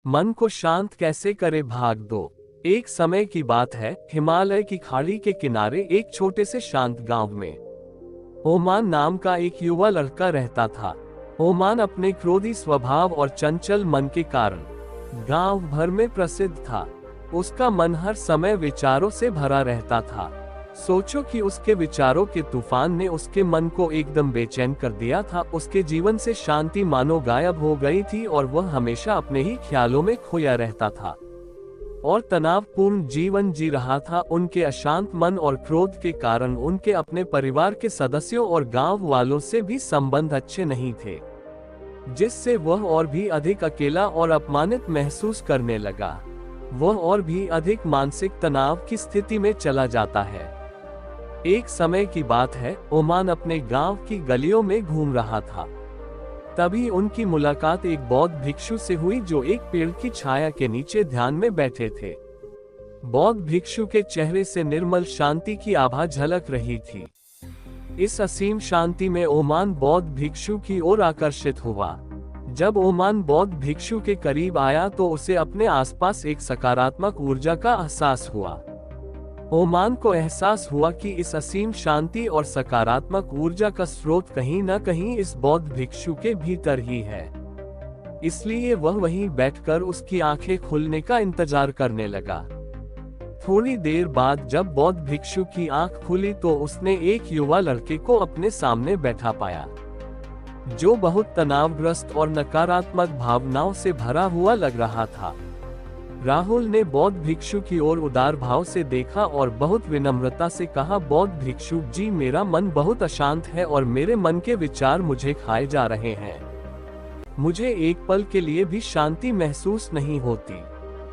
मन को शांत कैसे करे भाग दो। एक समय की बात है, हिमालय की खाड़ी के किनारे एक छोटे से शांत गांव में ओमान नाम का एक युवा लड़का रहता था। ओमान अपने क्रोधी स्वभाव और चंचल मन के कारण गांव भर में प्रसिद्ध था। उसका मन हर समय विचारों से भरा रहता था। सोचो कि उसके विचारों के तूफान ने उसके मन को एकदम बेचैन कर दिया था। उसके जीवन से शांति मानो गायब हो गई थी और वह हमेशा अपने ही ख्यालों में खोया रहता था और तनावपूर्ण जीवन जी रहा था। उनके अशांत मन और क्रोध के कारण उनके अपने परिवार के सदस्यों और गांव वालों से भी संबंध अच्छे नहीं थे, जिससे वह और भी अधिक अकेला और अपमानित महसूस करने लगा। वह और भी अधिक मानसिक तनाव की स्थिति में चला जाता है। एक समय की बात है, ओमान अपने गांव की गलियों में घूम रहा था। तभी उनकी मुलाकात एक बौद्ध भिक्षु से हुई जो एक पेड़ की छाया के नीचे ध्यान में बैठे थे। बौद्ध भिक्षु के चेहरे से निर्मल शांति की आभा झलक रही थी। इस असीम शांति में ओमान बौद्ध भिक्षु की ओर आकर्षित हुआ। जब ओमान बौद्ध भिक्षु के करीब आया तो उसे अपने आसपास एक सकारात्मक ऊर्जा का एहसास हुआ। ओमान को एहसास हुआ कि इस असीम शांति और सकारात्मक ऊर्जा का स्रोत कहीं न कहीं इस बौद्ध भिक्षु के भीतर ही है। इसलिए वह वहीं बैठकर उसकी आंखें खुलने का इंतजार करने लगा। थोड़ी देर बाद जब बौद्ध भिक्षु की आंख खुली तो उसने एक युवा लड़के को अपने सामने बैठा पाया, जो बहुत तनावग्रस्त और नकारात्मक भावनाओं से भरा हुआ लग रहा था। राहुल ने बौद्ध भिक्षु की ओर उदार भाव से देखा और बहुत विनम्रता से कहा, बौद्ध भिक्षु जी, मेरा मन बहुत अशांत है और मेरे मन के विचार मुझे खाए जा रहे हैं। मुझे एक पल के लिए भी शांति महसूस नहीं होती।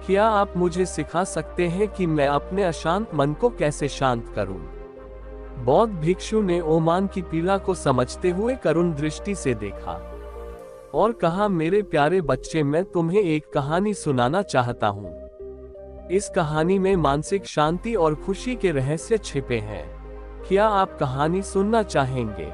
क्या आप मुझे सिखा सकते हैं कि मैं अपने अशांत मन को कैसे शांत करूं? बौद्ध भिक्षु ने ओमान की पीड़ा को समझते हुए करुण दृष्टि से देखा और कहा, मेरे प्यारे बच्चे, मैं तुम्हें एक कहानी सुनाना चाहता हूँ। इस कहानी में मानसिक शांति और खुशी के रहस्य छिपे हैं। क्या आप कहानी सुनना चाहेंगे?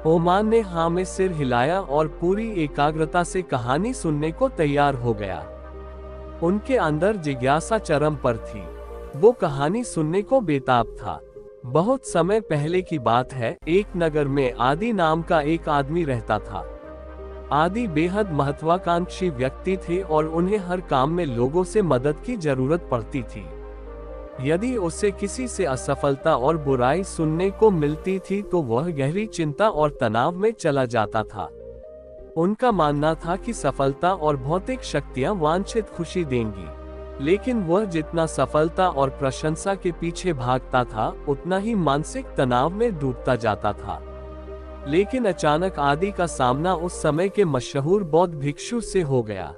ओमान ने हाँ में सिर हिलाया और पूरी एकाग्रता से कहानी सुनने को तैयार हो गया। उनके अंदर जिज्ञासा चरम पर थी। वो कहानी सुनने को बेताब था। बहुत समय पहले की बात है, एक नगर में आदि नाम का एक आदमी रहता था। आदि बेहद महत्वाकांक्षी व्यक्ति थे और उन्हें हर काम में लोगों से मदद की जरूरत पड़ती थी। यदि उसे किसी से असफलता और बुराई सुनने को मिलती थी तो वह गहरी चिंता और तनाव में चला जाता था। उनका मानना था कि सफलता और भौतिक शक्तियां वांछित खुशी देंगी, लेकिन वह जितना सफलता और प्रशंसा के पीछे भागता था उतना ही मानसिक तनाव में डूबता जाता था। लेकिन अचानक आदि का सामना उस समय के मशहूर बौद्ध भिक्षु से हो गया,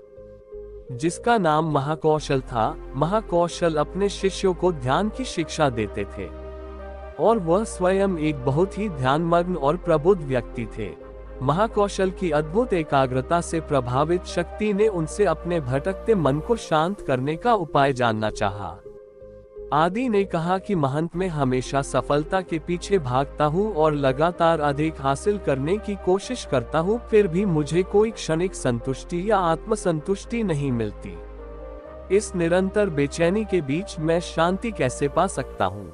जिसका नाम महाकौशल था। महाकौशल अपने शिष्यों को ध्यान की शिक्षा देते थे और वह स्वयं एक बहुत ही ध्यानमग्न और प्रबुद्ध व्यक्ति थे। महाकौशल की अद्भुत एकाग्रता से प्रभावित शक्ति ने उनसे अपने भटकते मन को शांत करने का उपाय जानना चाहा। आदि ने कहा कि महंत, मैं हमेशा सफलता के पीछे भागता हूँ और लगातार अधिक हासिल करने की कोशिश करता हूँ, फिर भी मुझे कोई क्षणिक संतुष्टि या आत्मसंतुष्टि नहीं मिलती। इस निरंतर बेचैनी के बीच मैं शांति कैसे पा सकता हूँ?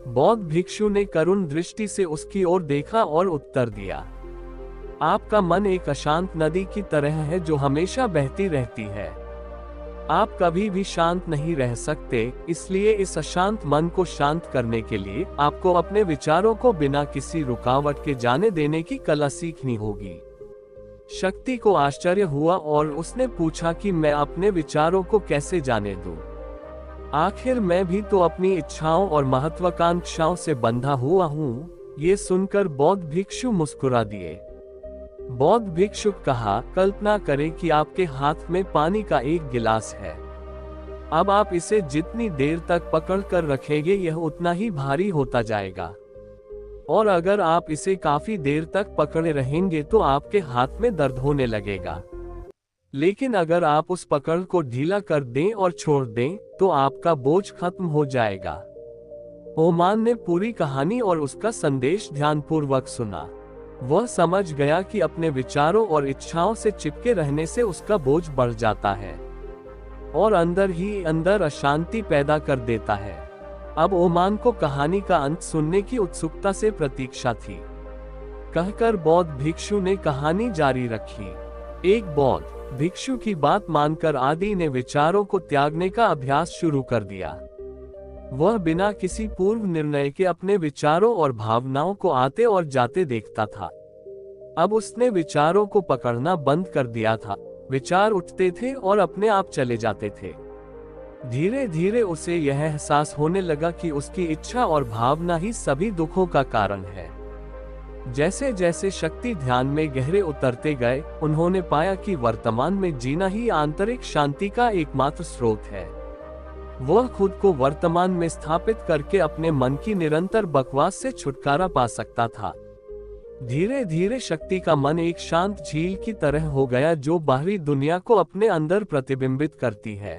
बौद्ध भिक्षु ने करुण दृष्टि से उसकी ओर देखा और उत्तर दिया, आपका मन एक अशांत नदी की तरह है जो हमेशा बहती रहती है। आप कभी भी शांत नहीं रह सकते, इसलिए इस अशांत मन को शांत करने के लिए आपको अपने विचारों को बिना किसी रुकावट के जाने देने की कला सीखनी होगी। शक्ति को आश्चर्य हुआ और उसने पूछा कि मैं अपने विचारों को कैसे जाने दूं? आखिर मैं भी तो अपनी इच्छाओं और महत्वाकांक्षाओं से बंधा हुआ हूँ। ये सुनकर बौद्ध भिक्षु मुस्कुरा दिए। बौद्ध भिक्षु कहा, कल्पना करें कि आपके हाथ में पानी का एक गिलास है। अब आप इसे जितनी देर तक पकड़ कर रखेंगे यह उतना ही भारी होता जाएगा, और अगर आप इसे काफी देर तक पकड़े रहेंगे तो आपके हाथ में दर्द होने लगेगा। लेकिन अगर आप उस पकड़ को ढीला कर दें और छोड़ दें तो आपका बोझ खत्म हो जाएगा। ओमान ने पूरी कहानी और उसका संदेश ध्यानपूर्वक सुना। वह समझ गया कि अपने विचारों और इच्छाओं से चिपके रहने से उसका बोझ बढ़ जाता है। और अंदर ही अंदर अशांति पैदा कर देता है। अब ओमान को कहानी का अंत सुनने की उत्सुकता से प्रतीक्षा थी। कहकर बौद्ध भिक्षु ने कहानी जारी रखी। एक बौद्ध भिक्षु की बात मानकर आदि ने विचारों को त्यागने का अभ्यास शुरू कर दिया। वह बिना किसी पूर्व निर्णय के अपने विचारों और भावनाओं को आते और जाते देखता था। अब उसने विचारों को पकड़ना बंद कर दिया था। विचार उठते थे और अपने आप चले जाते थे। धीरे धीरे उसे यह एहसास होने लगा कि उसकी इच्छा और भावना ही सभी दुखों का कारण है। जैसे जैसे शक्ति ध्यान में गहरे उतरते गए, उन्होंने पाया कि वर्तमान में जीना ही आंतरिक शांति का एकमात्र स्रोत है। वह खुद को वर्तमान में स्थापित करके अपने मन की निरंतर बकवास से छुटकारा पा सकता था। धीरे धीरे शक्ति का मन एक शांत झील की तरह हो गया जो बाहरी दुनिया को अपने अंदर प्रतिबिंबित करती है।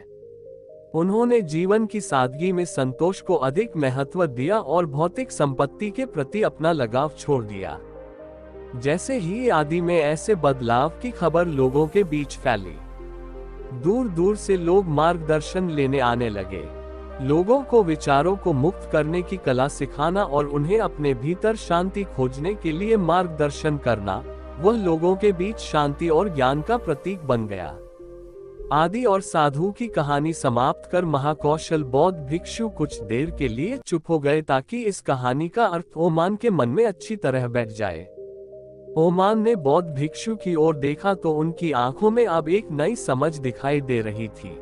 उन्होंने जीवन की सादगी में संतोष को अधिक महत्व दिया और भौतिक संपत्ति के प्रति अपना लगाव छोड़ दिया। जैसे ही आदि में ऐसे बदलाव की खबर लोगों के बीच फैली, दूर दूर से लोग मार्गदर्शन लेने आने लगे। लोगों को विचारों को मुक्त करने की कला सिखाना और उन्हें अपने भीतर शांति खोजने के लिए मार्गदर्शन करना, वह लोगों के बीच शांति और ज्ञान का प्रतीक बन गया। आदि और साधु की कहानी समाप्त कर महाकौशल बौद्ध भिक्षु कुछ देर के लिए चुप हो गए ताकि इस कहानी का अर्थ ओमान के मन में अच्छी तरह बैठ जाए। ओमान ने बौद्ध भिक्षु की ओर देखा तो उनकी आंखों में अब एक नई समझ दिखाई दे रही थी।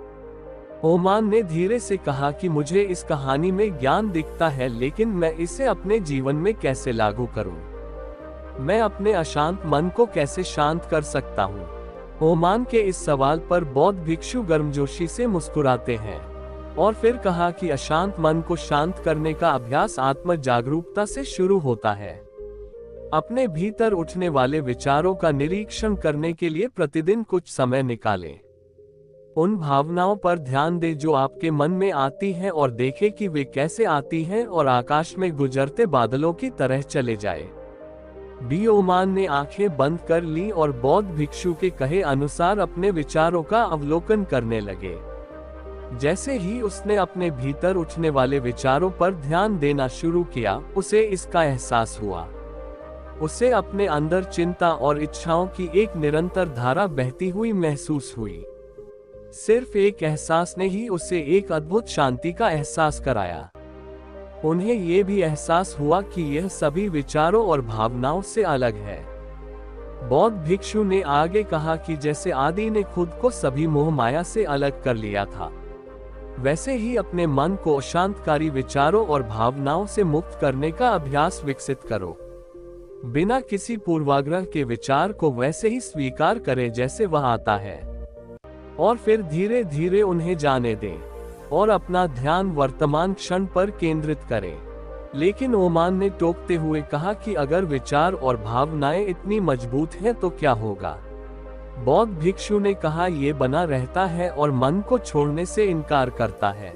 ओमान ने धीरे से कहा कि मुझे इस कहानी में ज्ञान दिखता है, लेकिन मैं इसे अपने जीवन में कैसे लागू करूं? मैं अपने अशांत मन को कैसे शांत कर सकता हूं? ओमान के इस सवाल पर बौद्ध भिक्षु गर्मजोशी से मुस्कुराते हैं और फिर कहा कि अशांत मन को शांत करने का अभ्यास आत्म जागरूकता से शुरू होता है। अपने भीतर उठने वाले विचारों का निरीक्षण करने के लिए प्रतिदिन कुछ समय निकालें। उन भावनाओं पर ध्यान दें जो आपके मन में आती हैं और देखें कि वे कैसे आती हैं और आकाश में गुजरते बादलों की तरह चले जाए। ओमान ने आंखें बंद कर ली और बौद्ध भिक्षु के कहे अनुसार अपने विचारों का अवलोकन करने लगे। जैसे ही उसने अपने भीतर उठने वाले विचारों पर ध्यान देना शुरू किया, उसे इसका एहसास हुआ। उसे अपने अंदर चिंता और इच्छाओं की एक निरंतर धारा बहती हुई महसूस हुई। सिर्फ एक एहसास ने ही उसे एक अद्भुत शांति का एहसास कराया। उन्हें यह भी एहसास हुआ कि यह सभी विचारों और भावनाओं से अलग है। बौद्ध भिक्षु ने आगे कहा कि जैसे आदि ने खुद को सभी मोह माया से अलग कर लिया था, वैसे ही अपने मन को अशांतकारी विचारों और भावनाओं से मुक्त करने का अभ्यास विकसित करो। बिना किसी पूर्वाग्रह के विचार को वैसे ही स्वीकार करें जैसे वह आता है, और फिर धीरे धीरे उन्हें जाने दें और अपना ध्यान वर्तमान क्षण पर केंद्रित करें। लेकिन ओमान ने टोकते हुए कहा कि अगर विचार और भावनाएं इतनी मजबूत हैं तो क्या होगा? बौद्ध भिक्षु ने कहा, ये बना रहता है और मन को छोड़ने से इनकार करता है।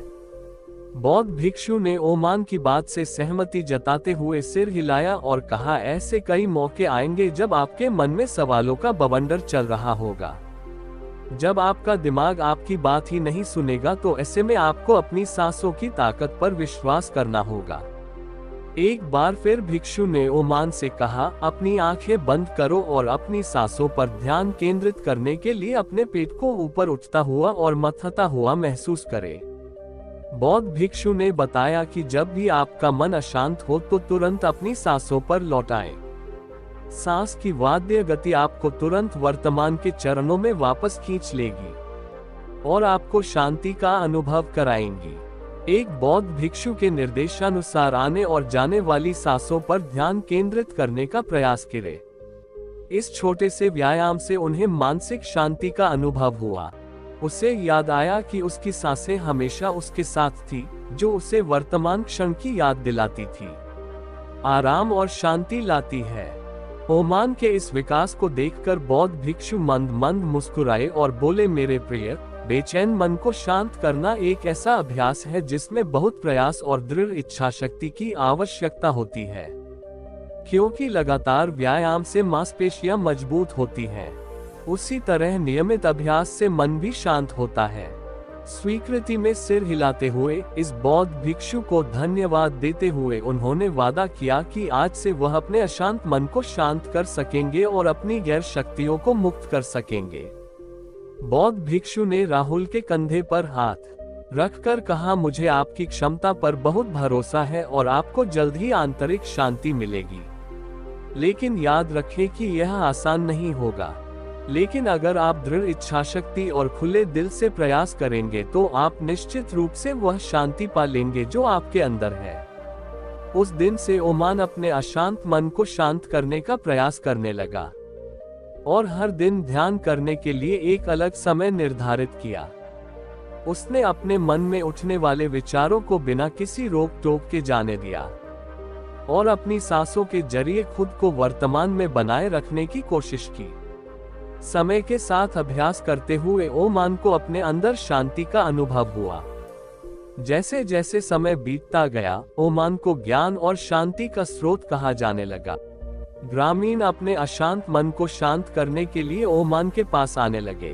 बौद्ध भिक्षु ने ओमान की बात से सहमति जताते हुए सिर हिलाया और कहा, ऐसे कई मौके आएंगे जब आपके मन में सवालों का बवंडर चल रहा होगा। जब आपका दिमाग आपकी बात ही नहीं सुनेगा तो ऐसे में आपको अपनी सांसों की ताकत पर विश्वास करना होगा। एक बार फिर भिक्षु ने ओमान से कहा, अपनी आंखें बंद करो और अपनी सांसों पर ध्यान केंद्रित करने के लिए अपने पेट को ऊपर उठता हुआ और मथता हुआ महसूस करें। बौद्ध भिक्षु ने बताया कि जब भी आपका मन अशांत हो तो तुरंत अपनी सांसों पर लौटाएं। सांस की वाद्य गति आपको तुरंत वर्तमान के चरणों में वापस खींच लेगी और आपको शांति का अनुभव कराएंगी। एक बौद्ध भिक्षु के निर्देशानुसार आने और जाने वाली सांसों पर ध्यान केंद्रित करने का प्रयास करें। इस छोटे से व्यायाम से उन्हें मानसिक शांति का अनुभव हुआ। उसे याद आया कि उसकी सांसें हमेशा उसके साथ थी, जो उसे वर्तमान क्षण की याद दिलाती थी, आराम और शांति लाती है। ओमान के इस विकास को देखकर बौद्ध भिक्षु मंद मंद मुस्कुराए और बोले, मेरे प्रिय, बेचैन मन को शांत करना एक ऐसा अभ्यास है जिसमें बहुत प्रयास और दृढ़ इच्छा शक्ति की आवश्यकता होती है, क्योंकि लगातार व्यायाम से मांसपेशियां मजबूत होती हैं। उसी तरह नियमित अभ्यास से मन भी शांत होता है। स्वीकृति में सिर हिलाते हुए इस बौद्ध भिक्षु को धन्यवाद देते हुए उन्होंने वादा किया कि आज से वह अपने अशांत मन को शांत कर सकेंगे और अपनी गैर शक्तियों को मुक्त कर सकेंगे। बौद्ध भिक्षु ने राहुल के कंधे पर हाथ रखकर कहा, मुझे आपकी क्षमता पर बहुत भरोसा है और आपको जल्द ही आंतरिक शांति मिलेगी। लेकिन याद रखें कि यह आसान नहीं होगा। लेकिन अगर आप दृढ़ इच्छाशक्ति और खुले दिल से प्रयास करेंगे तो आप निश्चित रूप से वह शांति पा लेंगे जो आपके अंदर है। उस दिन से ओमान अपने अशांत मन को शांत करने का प्रयास करने लगा और हर दिन ध्यान करने के लिए एक अलग समय निर्धारित किया। उसने अपने मन में उठने वाले विचारों को बिना किसी रोक टोक के जाने दिया और अपनी सांसों के जरिए खुद को वर्तमान में बनाए रखने की कोशिश की। समय के साथ अभ्यास करते हुए ओमान को अपने अंदर शांति का अनुभव हुआ। जैसे जैसे समय बीतता गया, ओमान को ज्ञान और शांति का स्रोत कहा जाने लगा। ग्रामीण अपने अशांत मन को शांत करने के लिए ओमान के पास आने लगे।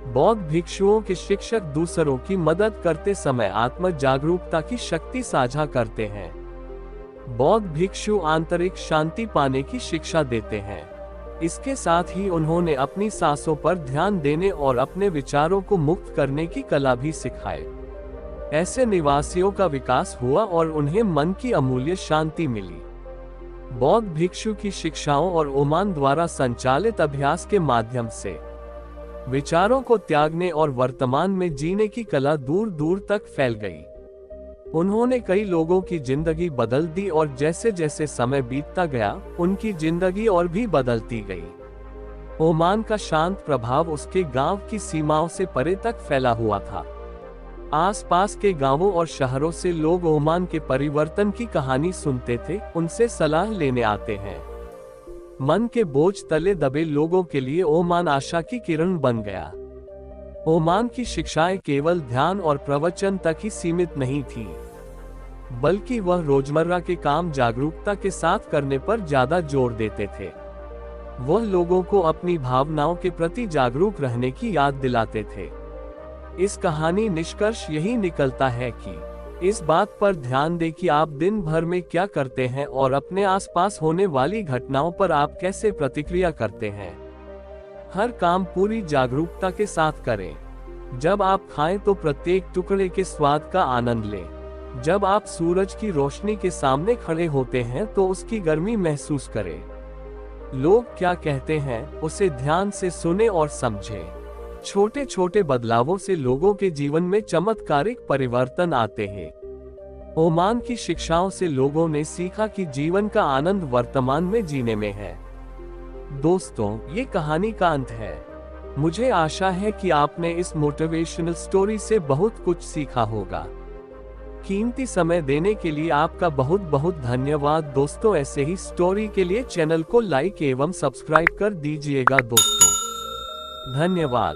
बौद्ध भिक्षुओं के शिक्षक दूसरों की मदद करते समय आत्म जागरूकता की शक्ति साझा करते हैं। बौद्ध भिक्षु आंतरिक शांति पाने की शिक्षा देते हैं। इसके साथ ही उन्होंने अपनी सांसों पर ध्यान देने और अपने विचारों को मुक्त करने की कला भी सिखाई। ऐसे निवासियों का विकास हुआ और उन्हें मन की अमूल्य शांति मिली। बौद्ध भिक्षु की शिक्षाओं और ओमान द्वारा संचालित अभ्यास के माध्यम से विचारों को त्यागने और वर्तमान में जीने की कला दूर दूर तक फैल गई। उन्होंने कई लोगों की जिंदगी बदल दी और जैसे जैसे समय बीतता गया, उनकी जिंदगी और भी बदलती गई। ओमान का शांत प्रभाव उसके गांव की सीमाओं से परे तक फैला हुआ था। आसपास के गांवों और शहरों से लोग ओमान के परिवर्तन की कहानी सुनते थे, उनसे सलाह लेने आते हैं। मन के बोझ तले दबे लोगों के लिए ओमान आशा की किरण बन गया। ओमान की शिक्षाएं केवल ध्यान और प्रवचन तक ही सीमित नहीं थी, बल्कि वह रोजमर्रा के काम जागरूकता के साथ करने पर ज्यादा जोर देते थे। वह लोगों को अपनी भावनाओं के प्रति जागरूक रहने की याद दिलाते थे। इस कहानी निष्कर्ष यही निकलता है कि इस बात पर ध्यान दें कि आप दिन भर में क्या करते हैं और अपने आसपास होने वाली घटनाओं पर आप कैसे प्रतिक्रिया करते हैं। हर काम पूरी जागरूकता के साथ करें। जब आप खाएं तो प्रत्येक टुकड़े के स्वाद का आनंद लें। जब आप सूरज की रोशनी के सामने खड़े होते हैं तो उसकी गर्मी महसूस करें। लोग क्या कहते हैं उसे ध्यान से सुने और समझें। छोटे छोटे बदलावों से लोगों के जीवन में चमत्कारिक परिवर्तन आते हैं। ओमान की शिक्षाओं से लोगों ने सीखा कि जीवन का आनंद वर्तमान में जीने में है। दोस्तों, ये कहानी का अंत है। मुझे आशा है कि आपने इस मोटिवेशनल स्टोरी से बहुत कुछ सीखा होगा। कीमती समय देने के लिए आपका बहुत बहुत धन्यवाद दोस्तों। ऐसे ही स्टोरी के लिए चैनल को लाइक एवं सब्सक्राइब कर दीजिएगा दोस्तों। धन्यवाद।